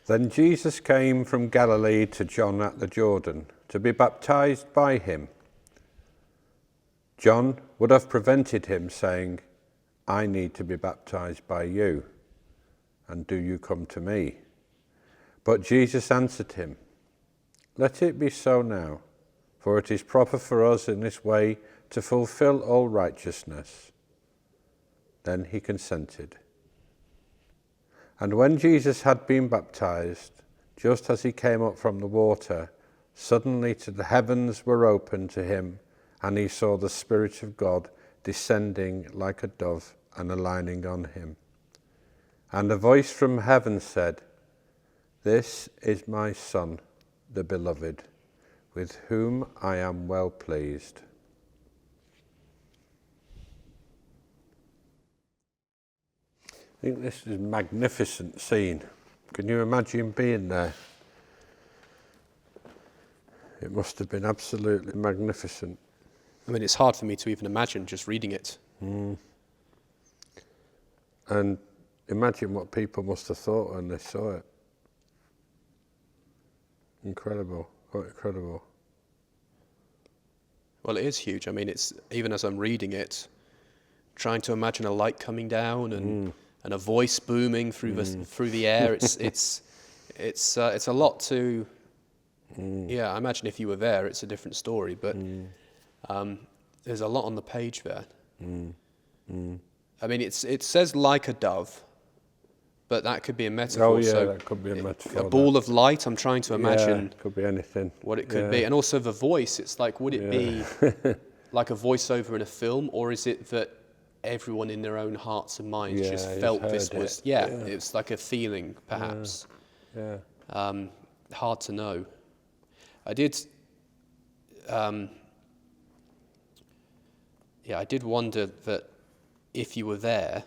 Then Jesus came from Galilee to John at the Jordan to be baptized by him. John would have prevented him, saying, I need to be baptized by you, and do you come to me? But Jesus answered him, Let it be so now, for it is proper for us in this way to fulfill all righteousness. Then he consented. And when Jesus had been baptized, just as he came up from the water, suddenly the heavens were opened to him, and he saw the Spirit of God descending like a dove and alighting on him. And a voice from heaven said, This is my Son, the Beloved, with whom I am well pleased. I think this is a magnificent scene. Can you imagine being there? It must have been absolutely magnificent. I mean, it's hard for me to even imagine just reading it. And imagine what people must have thought when they saw it. Incredible, quite incredible. Well, it is huge. I mean, it's even as I'm reading it, trying to imagine a light coming down and a voice booming through the air. It's a lot to. Yeah, I imagine if you were there, it's a different story. But there's a lot on the page there. I mean, it says like a dove, but that could be a metaphor. Oh yeah, so that could be a metaphor. A ball of light. I'm trying to imagine. Could be anything. What it could be, and also the voice. It's like, would it be like a voiceover in a film, or is it that everyone in their own hearts and minds just felt this was? It's like a feeling, perhaps. Hard to know. I did wonder that if you were there,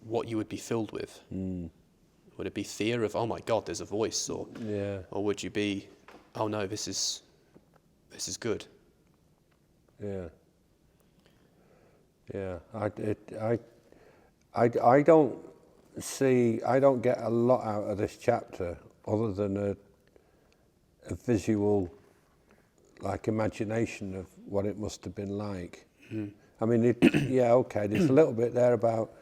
what you would be filled with. Would it be fear of, oh my God, there's a voice, or would you be, oh no, this is good? I don't get a lot out of this chapter other than a visual, like, imagination of what it must have been like. I mean, there's a little bit there about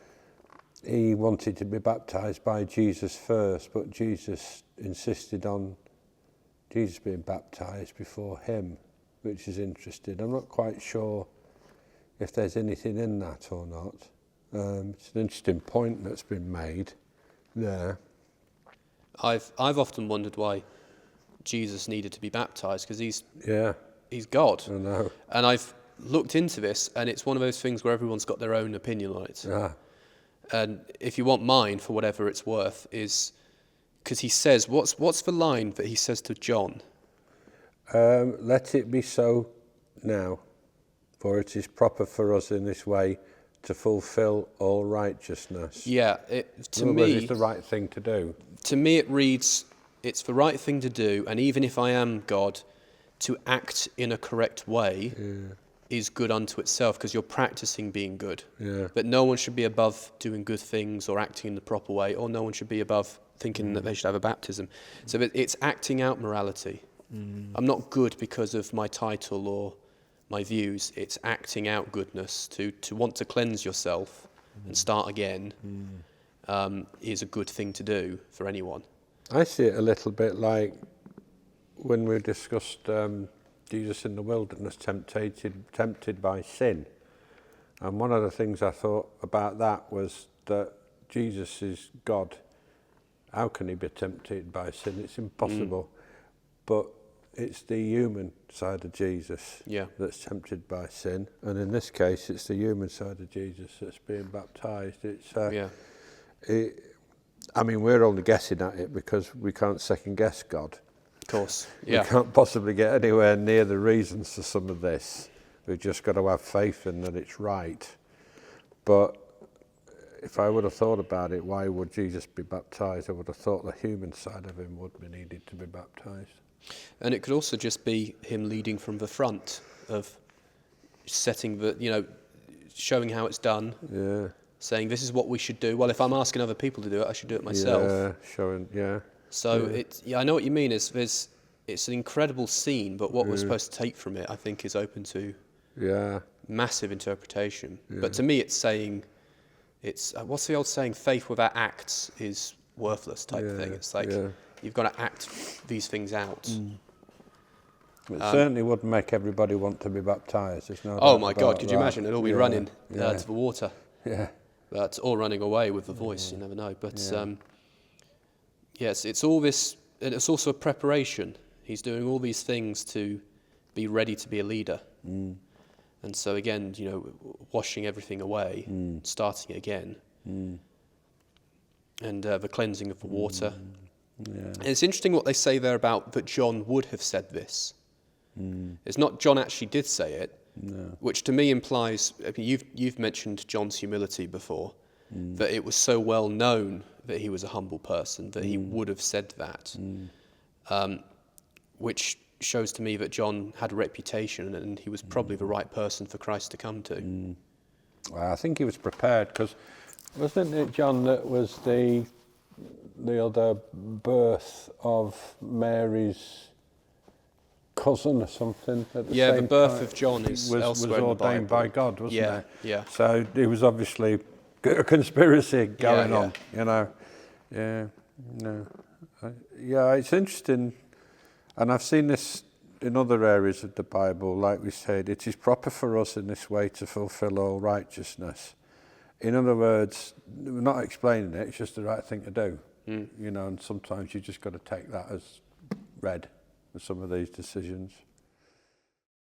he wanted to be baptized by Jesus first, but Jesus insisted on Jesus being baptized before him, which is interesting. I'm not quite sure if there's anything in that or not. It's an interesting point that's been made there. I've often wondered why Jesus needed to be baptized, because he's God. I know. And I've looked into this, and it's one of those things where everyone's got their own opinion on it. And if you want mine, for whatever it's worth, is because he says, what's the line that he says to John? Let it be so now, for it is proper for us in this way to fulfill all righteousness. Yeah, to me, it's the right thing to do. To me, it reads, it's the right thing to do, and even if I am God, to act in a correct way is good unto itself, because you're practicing being good. But no one should be above doing good things or acting in the proper way, or no one should be above thinking that they should have a baptism. So it's acting out morality. I'm not good because of my title or my views. It's acting out goodness. To want to cleanse yourself and start again is a good thing to do for anyone. I see it a little bit like when we discussed Jesus in the wilderness, tempted by sin. And one of the things I thought about that was that Jesus is God. How can he be tempted by sin? It's impossible. But it's the human side of Jesus that's tempted by sin. And in this case, it's the human side of Jesus that's being baptized. I mean, we're only guessing at it because we can't second guess God. Of course, We can't possibly get anywhere near the reasons for some of this. We've just got to have faith in that it's right. But if I would have thought about it, why would Jesus be baptized? I would have thought the human side of him would be needed to be baptized. And it could also just be him leading from the front of setting showing how it's done. saying this is what we should do. Well, if I'm asking other people to do it, I should do it myself. Yeah, showing, yeah. So I know what you mean. It's an incredible scene, but what we're supposed to take from it, I think, is open to massive interpretation. Yeah. But to me, it's saying, what's the old saying? Faith without acts is worthless type thing. It's like you've got to act these things out. It certainly wouldn't make everybody want to be baptised. There's no oh my God! Could you imagine? They'd all be running to the water. Yeah. But all running away with the voice. You never know. But yes, it's all this, and it's also a preparation. He's doing all these things to be ready to be a leader. And so again, washing everything away, starting again, and the cleansing of the water. And it's interesting what they say there about that John would have said this. It's not John actually did say it, which to me implies, you've mentioned John's humility before, that it was so well known that he was a humble person that he would have said that, which shows to me that John had a reputation and he was probably the right person for Christ to come to. Well, I think he was prepared because wasn't it John that was the other birth of Mary's cousin or something? At the same the birth time? of John was ordained by God, wasn't it? Yeah. So it was obviously a conspiracy going on, it's interesting. And I've seen this in other areas of the Bible, like we said, it is proper for us in this way to fulfill all righteousness. In other words, we're not explaining it, it's just the right thing to do. And sometimes you just got to take that as read with some of these decisions.